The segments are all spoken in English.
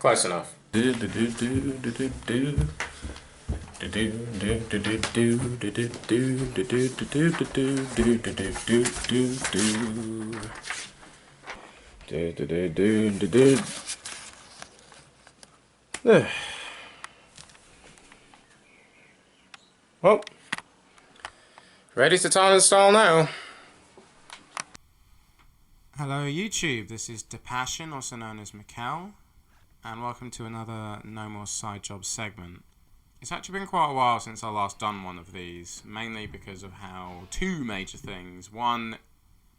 Close enough. Well, ready to time install now. Hello YouTube, this is Depassion, also known as Mikkel, and welcome to another No More Side Job segment. It's actually been quite a while since I last done one of these, mainly because of how two major things. One,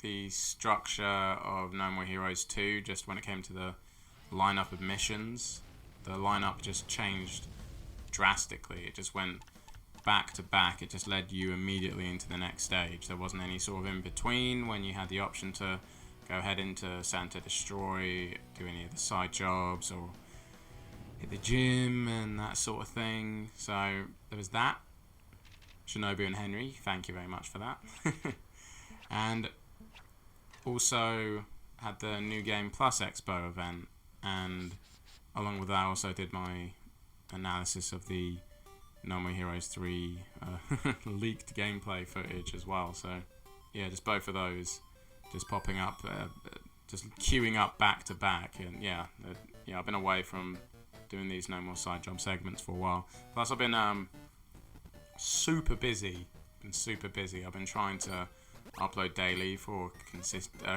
the structure of No More Heroes 2, just when it came to the lineup of missions. The lineup just changed drastically. It just went back to back. It just led you immediately into the next stage. There wasn't any sort of in between when you had the option to go ahead into Santa Destroy, do any of the side jobs, or hit the gym and that sort of thing. So there was that. Shinobu and Henry, thank you very much for that. And also had the New Game Plus Expo event, and along with that I also did my analysis of the No More Heroes 3 leaked gameplay footage as well. So yeah, just both of those just popping up, just queuing up back to back. And yeah, I've been away from doing these No More Side Job segments for a while. Plus I've been super busy. I've been trying to upload daily for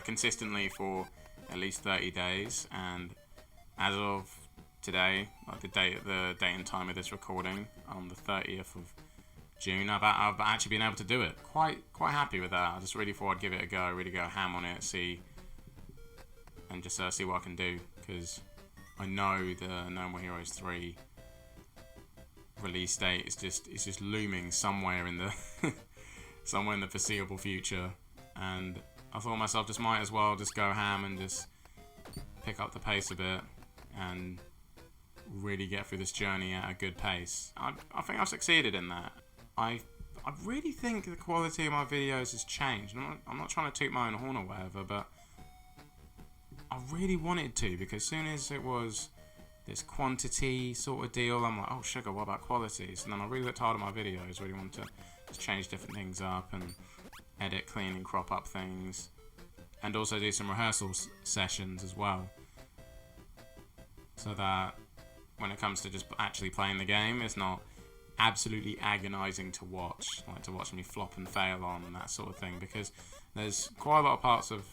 consistently for at least 30 days, and as of today, like the date and time of this recording, on the 30th of June, I've actually been able to do it. Quite happy with that. I just really thought I'd give it a go, really go ham on it, see what I can do, because I know the No More Heroes 3 release date is just looming somewhere in the somewhere in the foreseeable future, and I thought myself just might as well just go ham and just pick up the pace a bit and really get through this journey at a good pace. I think I've succeeded in that. I really think the quality of my videos has changed. I'm not trying to toot my own horn or whatever, but I really wanted to, because as soon as it was this quantity sort of deal, I'm like, oh sugar, what about quality? So then I really looked hard at my videos, really wanted to just change different things up and edit, clean and crop up things, and also do some rehearsal sessions as well, so that when it comes to just actually playing the game, it's not absolutely agonizing to watch, like to watch me flop and fail on and that sort of thing, because there's quite a lot of parts of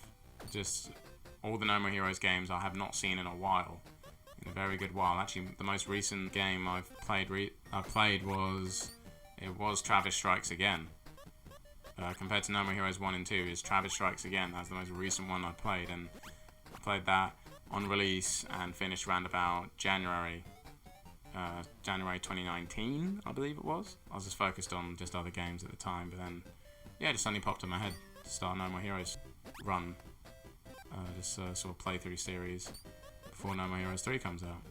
just all the No More Heroes games I have not seen in a while, in a very good while. Actually, the most recent game I've played was Travis Strikes Again. Compared to No More Heroes 1 and 2, is Travis Strikes Again. That's the most recent one I played, and I played that on release and finished around about January 2019, I believe it was. I was just focused on just other games at the time, but then yeah, it just suddenly popped in my head to start No More Heroes run, sort of playthrough series before No More Heroes 3 comes out.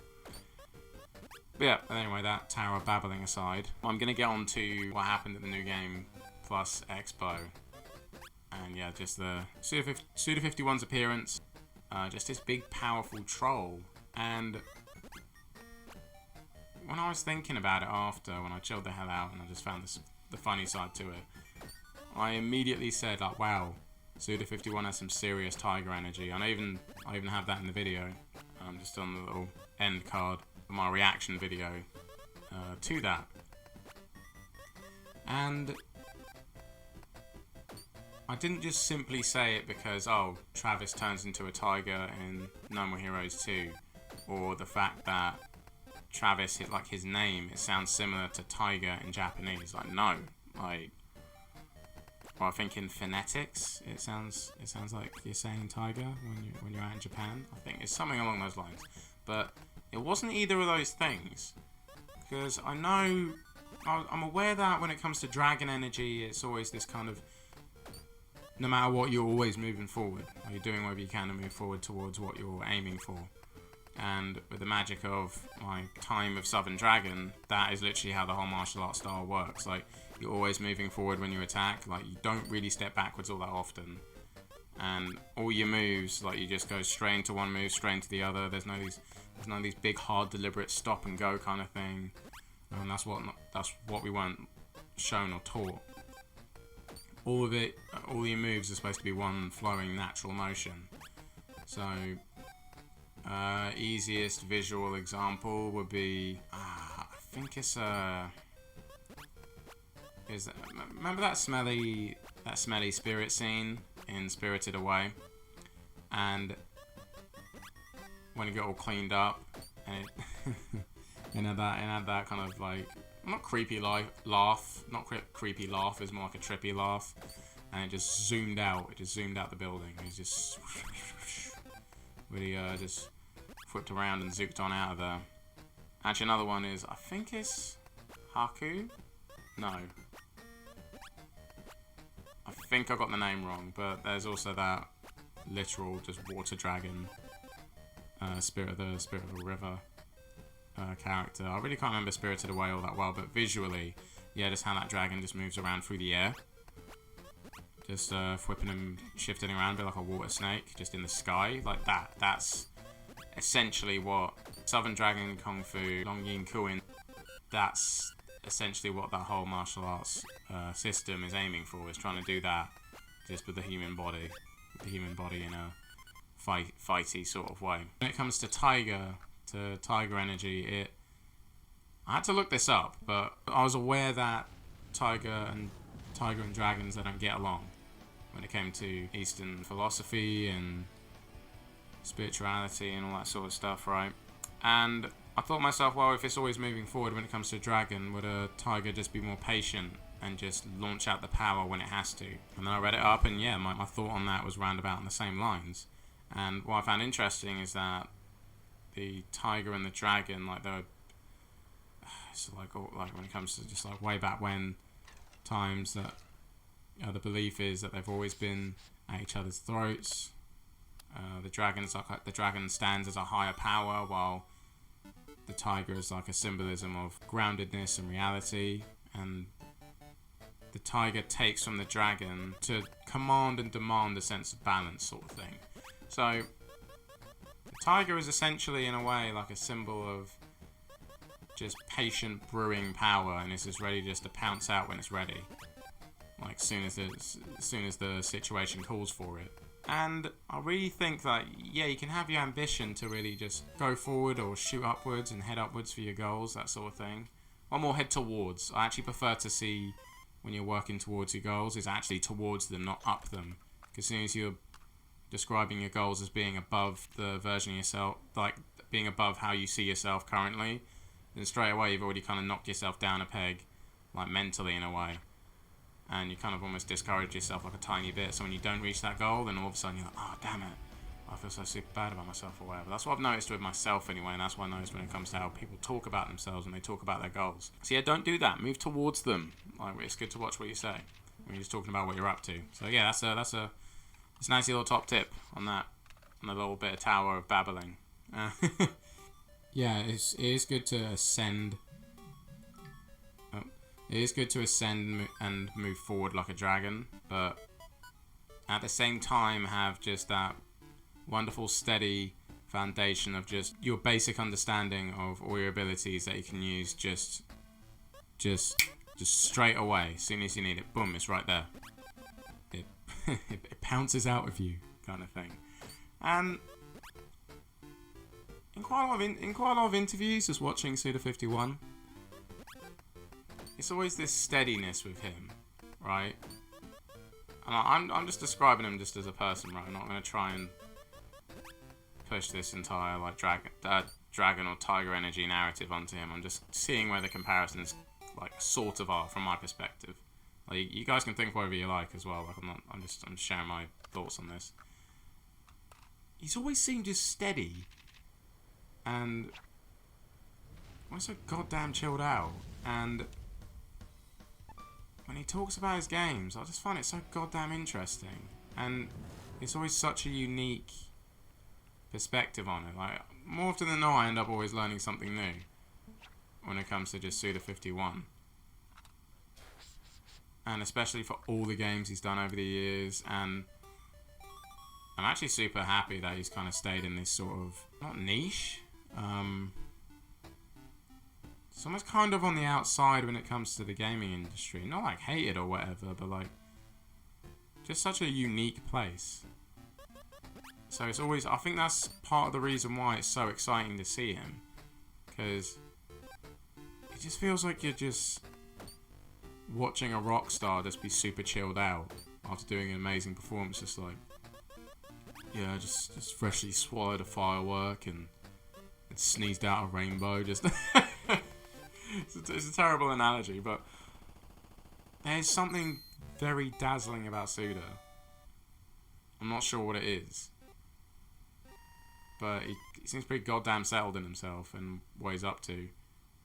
But yeah, anyway, that tower babbling aside, I'm going to get on to what happened at the New Game Plus Expo, and yeah, just the Suda 51's appearance, just this big powerful troll. And when I was thinking about it after, when I chilled the hell out and I just found the funny side to it, I immediately said, like, wow, Suda 51 has some serious tiger energy. And I even have that in the video, just on the little end card of my reaction video to that. And I didn't just simply say it because, oh, Travis turns into a tiger in No More Heroes 2, or the fact that Travis, like his name, it sounds similar to tiger in Japanese. Like, no, like, well, I think in phonetics it sounds like you're saying tiger when you're out in Japan. I think it's something along those lines, but it wasn't either of those things, because I'm aware that when it comes to dragon energy, it's always this kind of, no matter what, you're always moving forward. You're doing whatever you can to move forward towards what you're aiming for. And with the magic of my time of Southern Dragon, that is literally how the whole martial art style works. Like, you're always moving forward when you attack. Like, you don't really step backwards all that often. and all your moves, like, you just go straight into one move, straight into the other. There's none of these big, hard, deliberate stop and go kind of thing, and that's what we weren't shown or taught. All your moves are supposed to be one flowing natural motion. So, easiest visual example would be, I think it's remember that smelly spirit scene in Spirited Away, and when you get all cleaned up, and it had that kind of like, not creepy laugh, creepy laugh, it's more like a trippy laugh, and it just zoomed out the building. It just really just flipped around and zooped on out of there. Actually, another one is, I think it's Haku? No. I think I got the name wrong, but there's also that literal just water dragon, spirit of the river character. I really can't remember Spirited Away all that well, but visually, yeah, just how that dragon just moves around through the air. Just flipping and shifting around a bit like a water snake, just in the sky, like that. That's essentially what Southern Dragon Kung Fu, Long Yin Kuin, that's essentially what that whole martial arts system is aiming for, is trying to do that just with the human body in a fighty sort of way. When it comes to tiger energy, I had to look this up, but I was aware that tiger and dragons, they don't get along when it came to Eastern philosophy and spirituality and all that sort of stuff, right? And I thought to myself, well, if it's always moving forward when it comes to a dragon, would a tiger just be more patient and just launch out the power when it has to? And then I read it up, and yeah, my thought on that was roundabout on the same lines. And what I found interesting is that the tiger and the dragon, like, it's like when it comes to just like way back when times, that the belief is that they've always been at each other's throats. The dragon stands as a higher power, while the tiger is like a symbolism of groundedness and reality, and the tiger takes from the dragon to command and demand a sense of balance, sort of thing. So the tiger is essentially, in a way, like a symbol of just patient brewing power, and it's just ready just to pounce out when it's ready, like as soon as the situation calls for it. And I really think that, yeah, you can have your ambition to really just go forward or shoot upwards and head upwards for your goals, that sort of thing. Or more head towards. I actually prefer to see, when you're working towards your goals, is actually towards them, not up them. Because as soon as you're describing your goals as being above the version of yourself, like being above how you see yourself currently, then straight away you've already kind of knocked yourself down a peg, like mentally in a way. And you kind of almost discourage yourself like a tiny bit. So when you don't reach that goal, then all of a sudden you're like, oh, damn it, I feel so super bad about myself or whatever. That's what I've noticed with myself anyway, and that's what I noticed when it comes to how people talk about themselves when they talk about their goals. So yeah, don't do that. Move towards them. Like, it's good to watch what you say when you're just talking about what you're up to. So yeah, it's a nice little top tip on that, on a little bit of Tower of Babbling. Yeah, it is good to ascend. It is good to ascend and move forward like a dragon, but at the same time have just that wonderful steady foundation of just your basic understanding of all your abilities that you can use just straight away. As soon as you need it, boom, it's right there. It pounces out of you, kind of thing. And in quite a lot of interviews, just watching Suda 51, it's always this steadiness with him, right? And I'm just describing him just as a person, right? I'm not going to try and push this entire like dragon or tiger energy narrative onto him. I'm just seeing where the comparisons like sort of are from my perspective. Like, you guys can think whatever you like as well. Like, I'm just sharing my thoughts on this. He's always seemed just steady, and always so goddamn chilled out. And when he talks about his games, I just find it so goddamn interesting, and it's always such a unique perspective on it. Like, more often than not, I end up always learning something new when it comes to just Suda 51. And especially for all the games he's done over the years, and I'm actually super happy that he's kind of stayed in this sort of, not niche, it's almost kind of on the outside when it comes to the gaming industry. Not like hated or whatever, but like just such a unique place. So it's always, I think that's part of the reason why it's so exciting to see him, because it just feels like you're just watching a rock star just be super chilled out after doing an amazing performance. Just like, yeah, just freshly swallowed a firework and sneezed out a rainbow. Just it's a terrible analogy, but there's something very dazzling about Suda. I'm not sure what it is, but he seems pretty goddamn settled in himself and what he's up to,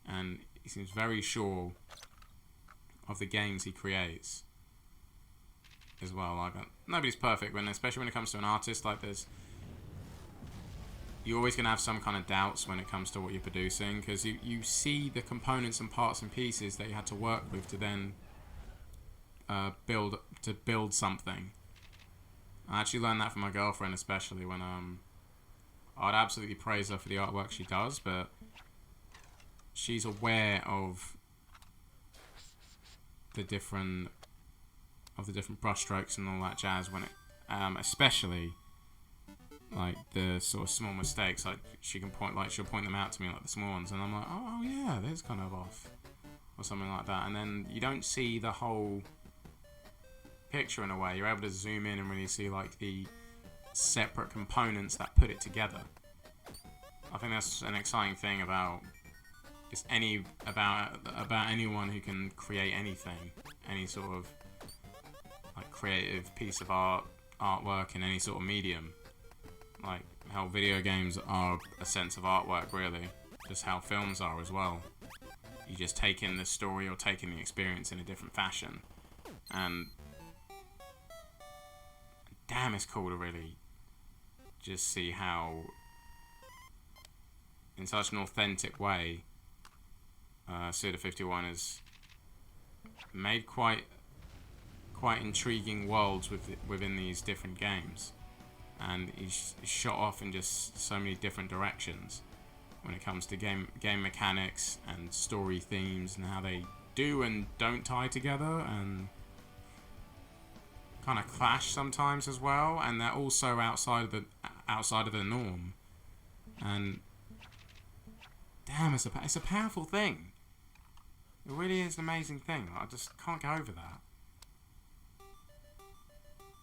and he seems very sure of the games he creates as well. Like, nobody's perfect, especially when it comes to an artist like this. You're always going to have some kind of doubts when it comes to what you're producing, because you see the components and parts and pieces that you had to work with to then build something. I actually learned that from my girlfriend, especially when I'd absolutely praise her for the artwork she does, but she's aware of the different brushstrokes and all that jazz when it, especially like the sort of small mistakes. Like she'll point them out to me, like the small ones, and I'm like, oh yeah, there's kind of off, or something like that. And then you don't see the whole picture in a way. You're able to zoom in and really see like the separate components that put it together. I think that's an exciting thing about anyone who can create anything, any sort of like creative piece of artwork in any sort of medium. Like how video games are a sense of artwork, really. Just how films are as well. You just take in the story or take in the experience in a different fashion. And damn, it's cool to really just see how, in such an authentic way, Suda51 has made quite intriguing worlds within these different games. And he's shot off in just so many different directions when it comes to game mechanics and story themes and how they do and don't tie together and kind of clash sometimes as well. And they're also outside of the norm. And damn, it's a powerful thing. It really is an amazing thing. I just can't get over that.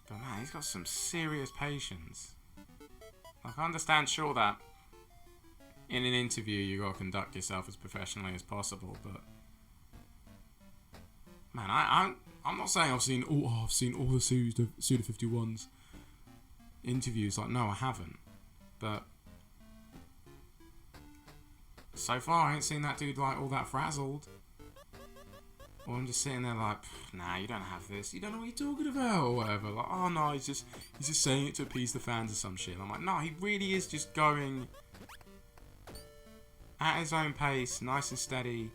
But man, he's got some serious patience. Like, I understand, sure, that in an interview you gotta conduct yourself as professionally as possible, but man, I'm not saying I've seen all the Suda51's interviews. Like, no, I haven't. But so far, I ain't seen that dude like all that frazzled. Or I'm just sitting there like, nah, you don't have this. You don't know what you're talking about, or whatever. Like, oh no, he's just saying it to appease the fans or some shit. And I'm like, no, he really is just going at his own pace, nice and steady,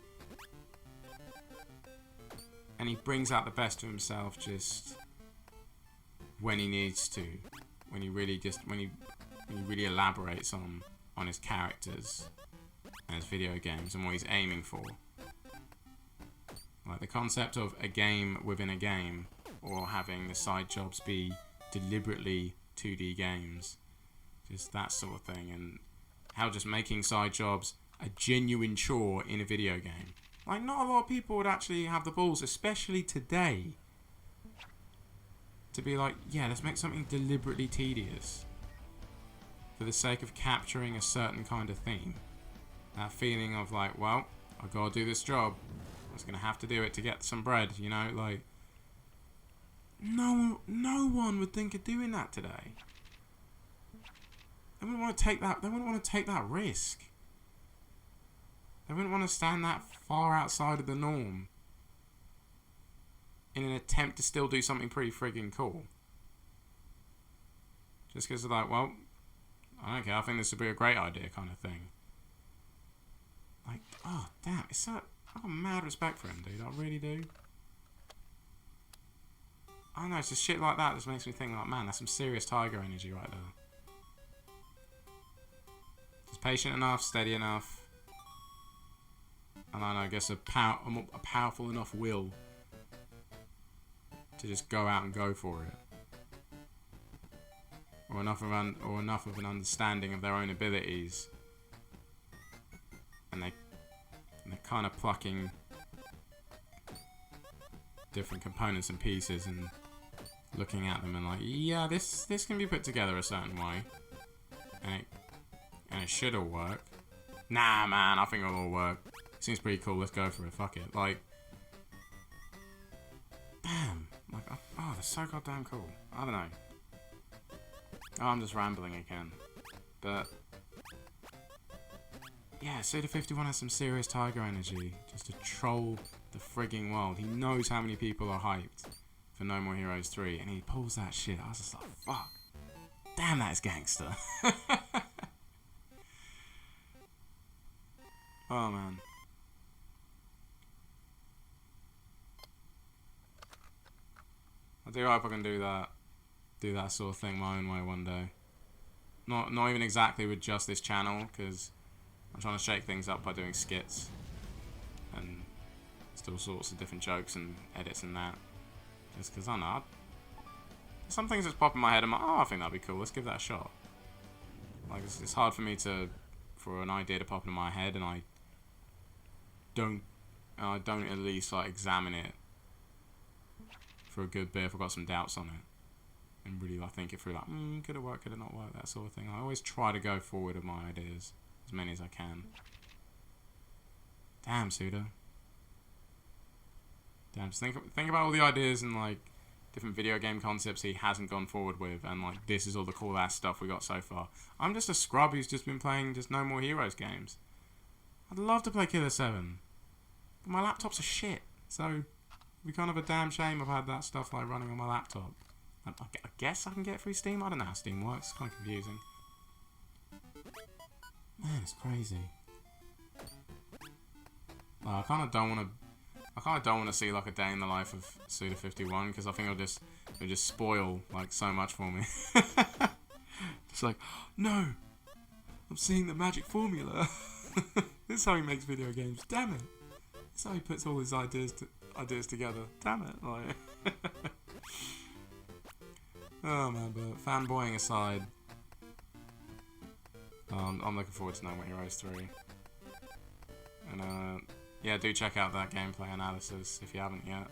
and he brings out the best of himself just when he needs to. When he really elaborates on his characters and his video games and what he's aiming for. Like the concept of a game within a game, or having the side jobs be deliberately 2D games, just that sort of thing, and how just making side jobs a genuine chore in a video game. Like, not a lot of people would actually have the balls, especially today, to be like, yeah, let's make something deliberately tedious for the sake of capturing a certain kind of theme. That feeling of like, well, I've got to do this job. I was going to have to do it to get some bread, you know, like, no one would think of doing that today. They wouldn't want to take that risk. They wouldn't want to stand that far outside of the norm in an attempt to still do something pretty friggin' cool. Just because they're like, well, I don't care, I think this would be a great idea kind of thing. Like, oh, damn, it's so... I've got mad respect for him, dude. I really do. I don't know, it's just shit like that just makes me think like, man, that's some serious tiger energy right there. Just patient enough, steady enough, and I guess a powerful enough will to just go out and go for it. Or enough of an understanding of their own abilities, and they're kind of plucking different components and pieces and looking at them and like, yeah, this can be put together a certain way, and it should all work. Nah, man, I think it'll all work. Seems pretty cool. Let's go for it. Fuck it. Like, damn. Like, oh, that's so goddamn cool. I don't know. Oh, I'm just rambling again. But yeah, Suda 51 has some serious tiger energy. Just to troll the frigging world. He knows how many people are hyped for No More Heroes 3, and he pulls that shit. I was just like, fuck. Damn, that is gangster. Oh, man. I do hope I can do that sort of thing my own way one day. Not even exactly with just this channel, because I'm trying to shake things up by doing skits and still sorts of different jokes and edits and that. Just because I know some things that's pop in my head. I'm like, oh, I think that'd be cool. Let's give that a shot. Like it's hard for me for an idea to pop in my head, and I don't at least like examine it for a good bit if I've got some doubts on it, and really like think it through, like, could it work, could it not work, that sort of thing. I always try to go forward with my ideas, as many as I can. Damn, Suda. Damn, just think about all the ideas and like different video game concepts he hasn't gone forward with, and like this is all the cool ass stuff we got so far. I'm just a scrub who's just been playing just No More Heroes games. I'd love to play Killer 7, but my laptop's a shit, so it'd be kind of a damn shame I've had that stuff like running on my laptop. I guess I can get it through Steam. I don't know how Steam works. It's kind of confusing. Man, it's crazy. I kind of don't want to see like a day in the life of Suda 51, because I think it'll just spoil like so much for me. Just like, no, I'm seeing the magic formula. This is how he makes video games. Damn it! This is how he puts all his ideas together. Damn it! Like, oh man, but fanboying aside, I'm looking forward to No More Heroes 3. And yeah, do check out that gameplay analysis if you haven't yet.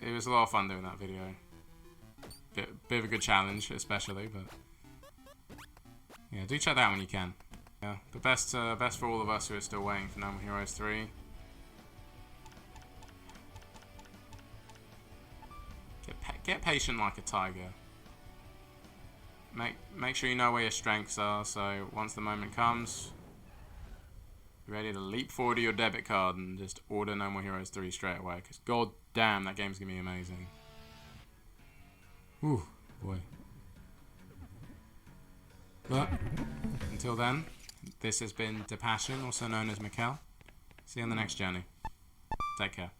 It was a lot of fun doing that video. Bit of a good challenge, especially, but yeah, do check that out when you can. Yeah, but best for all of us who are still waiting for No More Heroes 3. Get patient like a tiger. Make sure you know where your strengths are, so once the moment comes, you're ready to leap forward to your debit card and just order No More Heroes 3 straight away, because god damn, that game's gonna be amazing. Ooh, boy. But until then, this has been Depassion, also known as Mikkel. See you on the next journey. Take care.